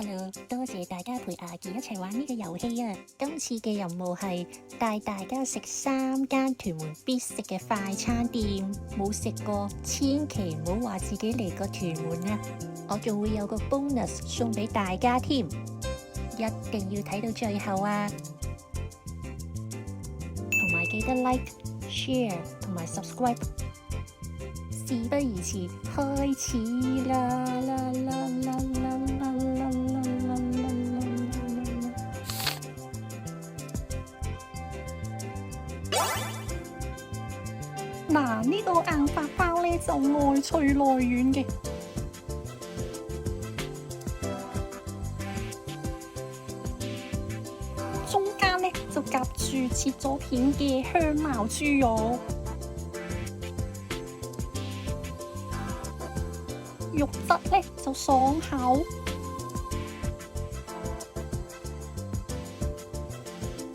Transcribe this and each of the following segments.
Hello，多謝大家陪阿健一齊玩呢個遊戲啊！今次嘅任務係帶大家食3間屯門必食嘅快餐店，冇食過千祈唔好話自己嚟過屯門啊！我仲會有個 bonus 送俾大家添，一定要睇到最後啊！同埋記得 like、share 同埋 subscribe。事不宜遲，開始啦！嗱，呢個硬發包咧就外脆內軟嘅，中間咧就夾住切咗片嘅香茅豬肉，肉質咧就爽口，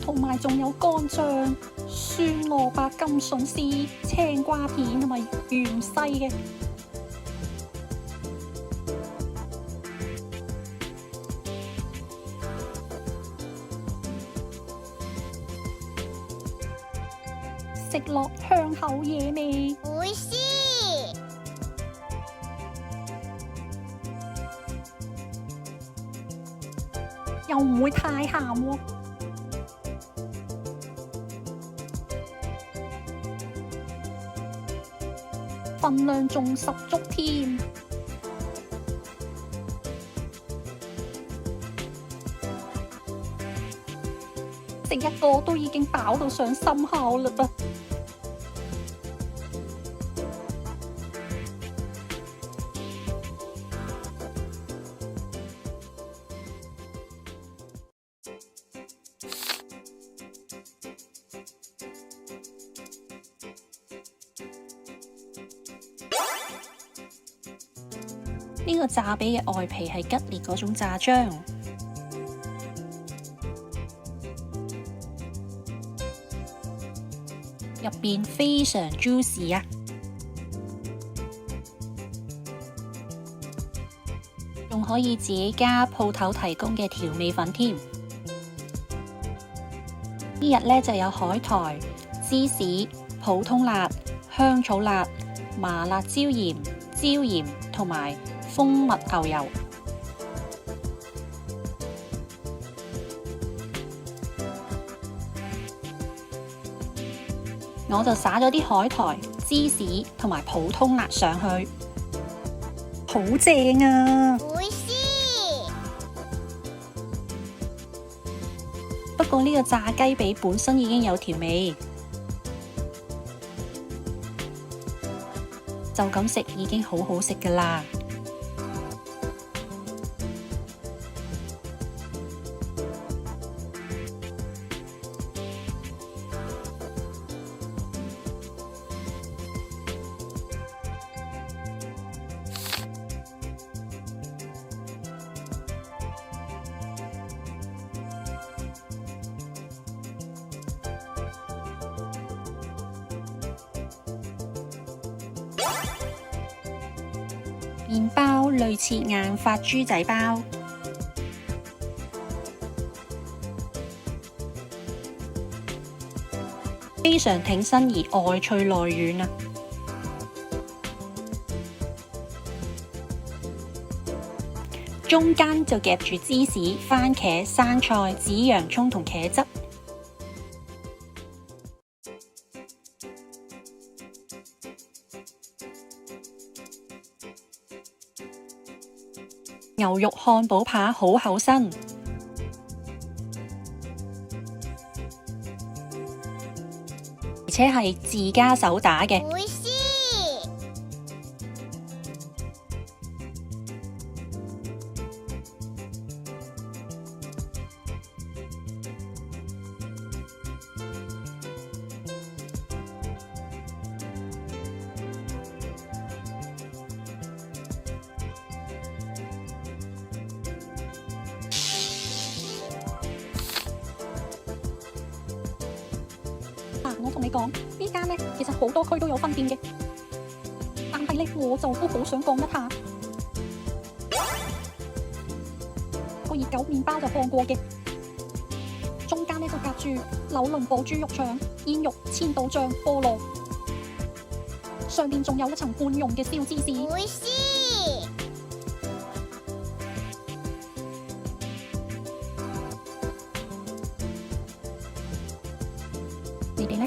同埋仲有乾醬、酸蘿蔔、甘筍絲、青瓜片同埋芫茜嘅。食落香口惹味，美味しい。又唔會太鹹喎。份量仲十足添，食一個都已經飽到上心口嘞噃。呢個炸髀嘅外皮係吉列嗰種炸漿，入邊非常 juicy 啊！仲可以自己加鋪頭提供嘅調味粉添。呢日呢就有海苔、芝士、普通辣、香草辣、麻辣椒鹽、椒鹽同埋蜂蜜牛油，我就灑咗啲海苔、芝士同埋普通辣上去，好正啊！美味しい。不過呢個炸雞髀本身已經有調味，就咁食已經好好食㗎喇。麵包類似硬發豬仔包，非常挺身而外脆內軟啊！中間就夾住芝士、番茄、生菜、紫洋葱同茄汁。牛肉漢堡扒好厚身，而且係自家手打嘅。美味しい。我同你講，呢間呢其實好多區都有分店嘅，但係呢我就都好想講一下，熱狗麵包就放過嘅，中間呢就夾住紐倫堡豬肉腸、煙肉、千島醬、菠蘿，上面仲有一層半溶嘅燒芝士。美味しい。你哋呢？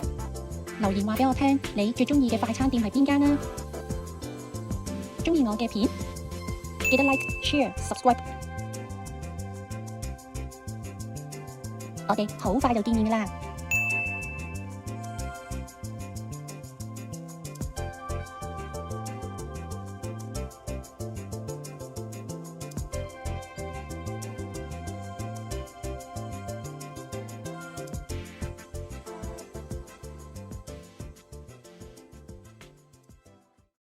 留言話俾我聽，你最中意嘅快餐店係邊間啊？中意我嘅片，記得 like、share、subscribe。我哋好快就見面㗎啦！